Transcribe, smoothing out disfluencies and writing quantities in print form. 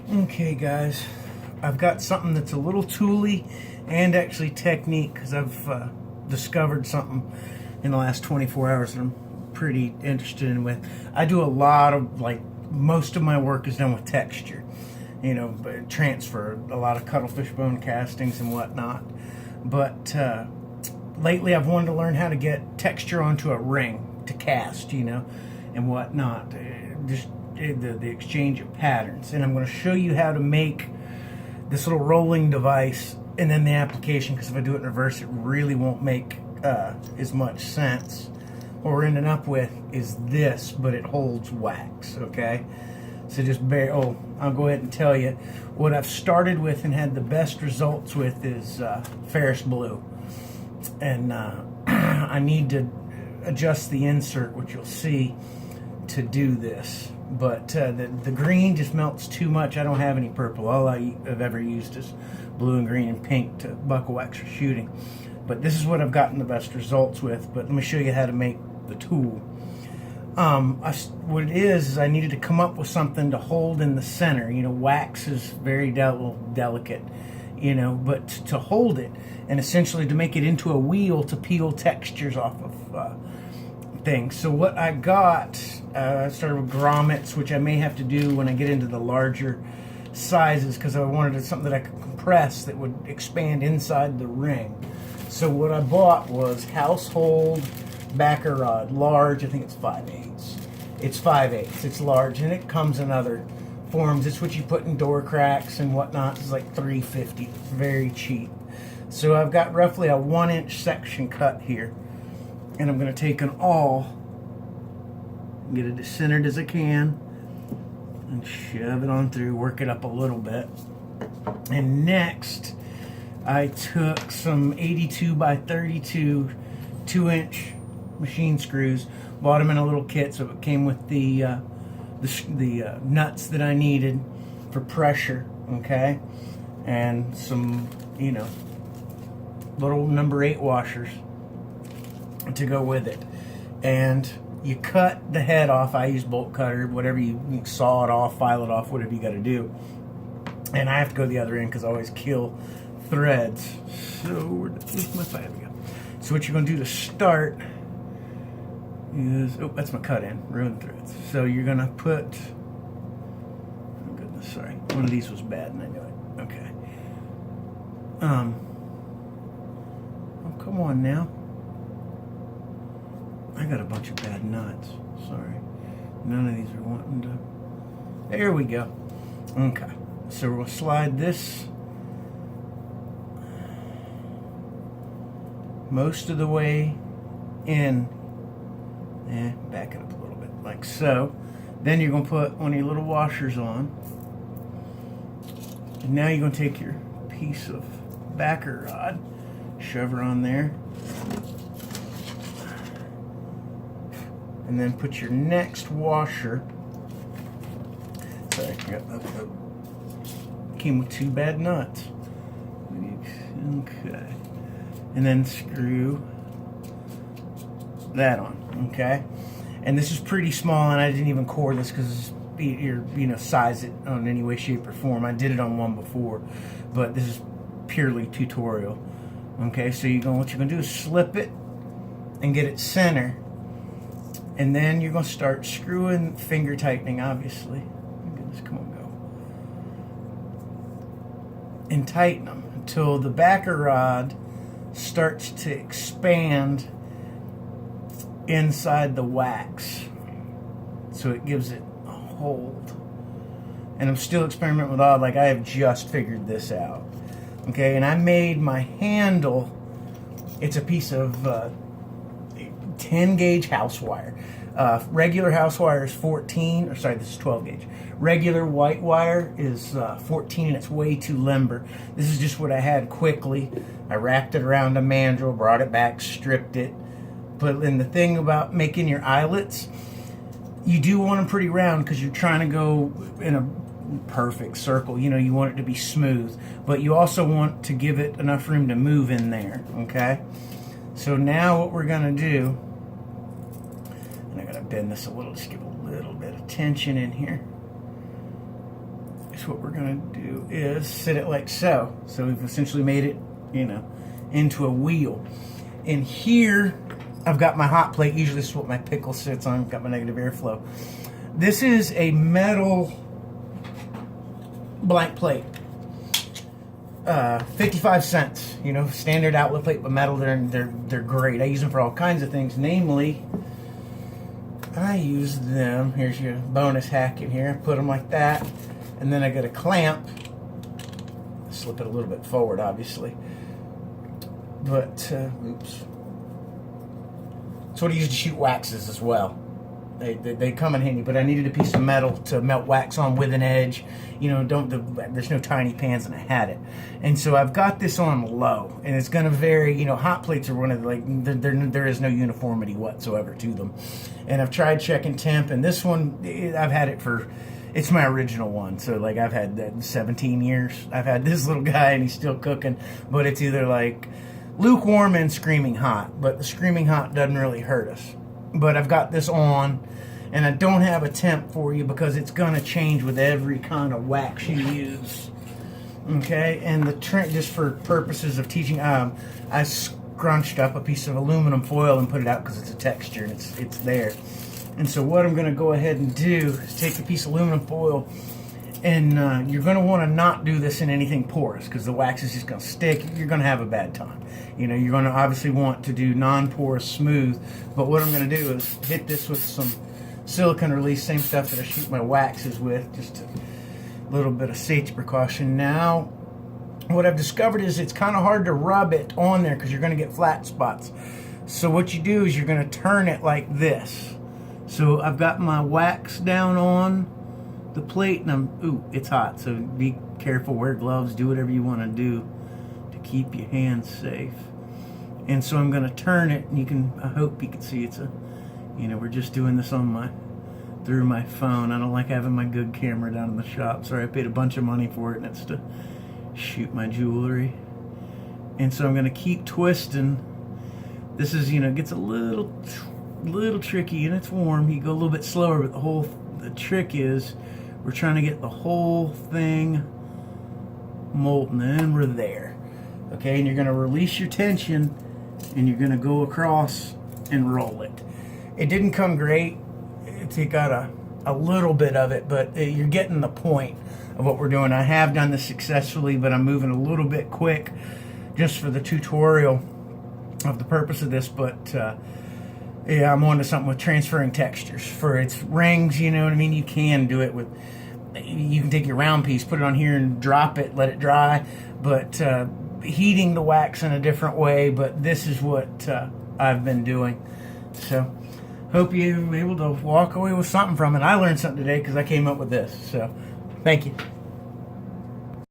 Okay, guys, I've got something that's a little tooly and actually technique because I've discovered something in the last 24 hours that I'm pretty interested in with. I do a lot of, most of my work is done with texture, transfer, a lot of cuttlefish bone castings and whatnot. But lately I've wanted to learn how to get texture onto a ring to cast, and whatnot. Just the exchange of patterns, and I'm going to show you how to make this little rolling device and then the application, because if I do it in reverse it really won't make as much sense. What we're ending up with is this, but it holds wax. Okay, so just I'll go ahead and tell you what I've started with and had the best results with is Ferris Blue, and I need to adjust the insert, which you'll see, to do this. But the green just melts too much. I don't have any purple. All I've ever used is blue and green and pink to buckle wax for shooting. But this is what I've gotten the best results with. But let me show you how to make the tool. What it is I needed to come up with something to hold in the center. Wax is very delicate, but to hold it and essentially to make it into a wheel to peel textures off of things. So what I got, I started with grommets, which I may have to do when I get into the larger sizes because I wanted something that I could compress that would expand inside the ring. So what I bought was Household Backer Rod, large. I think it's 5/8. It's 5/8. It's large, and it comes in other forms. It's what you put in door cracks and whatnot. It's like $3.50. Very cheap. So I've got roughly a 1-inch section cut here. And I'm going to take an awl, get it as centered as I can, and shove it on through, work it up a little bit. And next, I took some 82 by 32 2-inch machine screws, bought them in a little kit, so it came with the nuts that I needed for pressure, okay? And some, little number 8 washers to go with it. And you cut the head off. I use bolt cutter, whatever you can saw it off, file it off, whatever you got to do. And I have to go the other end because I always kill threads. So where's my file? We go. So what you're going to do to start is, that's my cut in, ruined threads. So you're going to put, oh goodness, sorry, one of these was bad and I knew it. Okay. Oh, come on now. I got a bunch of bad nuts. Sorry. None of these are wanting to. There we go. Okay. So we'll slide this most of the way in. Back it up a little bit, like so. Then you're going to put one of your little washers on. And now you're going to take your piece of backer rod, shove her on there. And then put your next washer. Sorry, came with 2 bad nuts. Okay. And then screw that on, okay? And this is pretty small, and I didn't even core this because you're size it on any way, shape, or form. I did it on one before, but this is purely tutorial. Okay, so what you're gonna do is slip it and get it center. And then you're going to start screwing, finger tightening, obviously. Oh, goodness, come on, go. And tighten them until the backer rod starts to expand inside the wax. So it gives it a hold. And I'm still experimenting with all, I have just figured this out. Okay, and I made my handle, it's a piece of 10 gauge house wire. Regular house wire is 14, or sorry, this is 12 gauge. Regular white wire is 14, and it's way too limber. This is just what I had quickly. I wrapped it around a mandrel, brought it back, stripped it. But then the thing about making your eyelets, you do want them pretty round because you're trying to go in a perfect circle. You want it to be smooth, but you also want to give it enough room to move in there, okay? So now what we're going to do, and I got to bend this a little, just give a little bit of tension in here, So what we're going to do is sit it like so. So we've essentially made it, you know, into a wheel. And here, I've got my hot plate. Usually this is what my pickle sits on. I've got my negative airflow. This is a metal blank plate. 55 cents, you know, standard outlet plate, but metal. They're great. I use them for all kinds of things. Namely, I use them. Here's your bonus hack in here. Put them like that, and then I get a clamp. Slip it a little bit forward, obviously. But oops. That's what I use to shoot waxes as well. They come in handy, but I needed a piece of metal to melt wax on with an edge. You know, there's no tiny pans, and I had it. And so I've got this on low, and it's going to vary. You know, hot plates are one of the, like, there is no uniformity whatsoever to them. And I've tried checking temp, and this one, I've had it for, it's my original one. So, like, I've had that 17 years. I've had this little guy, and he's still cooking, but it's either, like, lukewarm and screaming hot. But the screaming hot doesn't really hurt us. But I've got this on, and I don't have a temp for you because it's going to change with every kind of wax you use. Okay, and the trick, just for purposes of teaching, I scrunched up a piece of aluminum foil and put it out because it's a texture and it's there. And so what I'm going to go ahead and do is take a piece of aluminum foil, and you're going to want to not do this in anything porous because the wax is just going to stick. You're going to have a bad time. You know, you're going to obviously want to do non-porous smooth, but what I'm going to do is hit this with some silicone release, same stuff that I shoot my waxes with, just a little bit of safety precaution. Now, what I've discovered is it's kind of hard to rub it on there because you're going to get flat spots. So what you do is you're going to turn it like this. So I've got my wax down on the plate, and ooh, it's hot, so be careful, wear gloves, do whatever you want to do to keep your hands safe. And so I'm going to turn it, and I hope you can see it's we're just doing this on through my phone. I don't like having my good camera down in the shop. Sorry, I paid a bunch of money for it, and it's to shoot my jewelry. And so I'm going to keep twisting. This is, gets a little tricky, and it's warm. You go a little bit slower, but the trick is we're trying to get the whole thing molten, and we're there. Okay, and you're going to release your tension, and you're going to go across and roll it. It didn't come great. It got a little bit of it, but you're getting the point of what we're doing. I have done this successfully, but I'm moving a little bit quick just for the tutorial of the purpose of this. But yeah, I'm on to something with transferring textures for its rings. You know what I mean? You can do it with. You can take your round piece, put it on here, and drop it, let it dry. But heating the wax in a different way. But this is what I've been doing. So hope you were able to walk away with something from it. I learned something today because I came up with this. So thank you.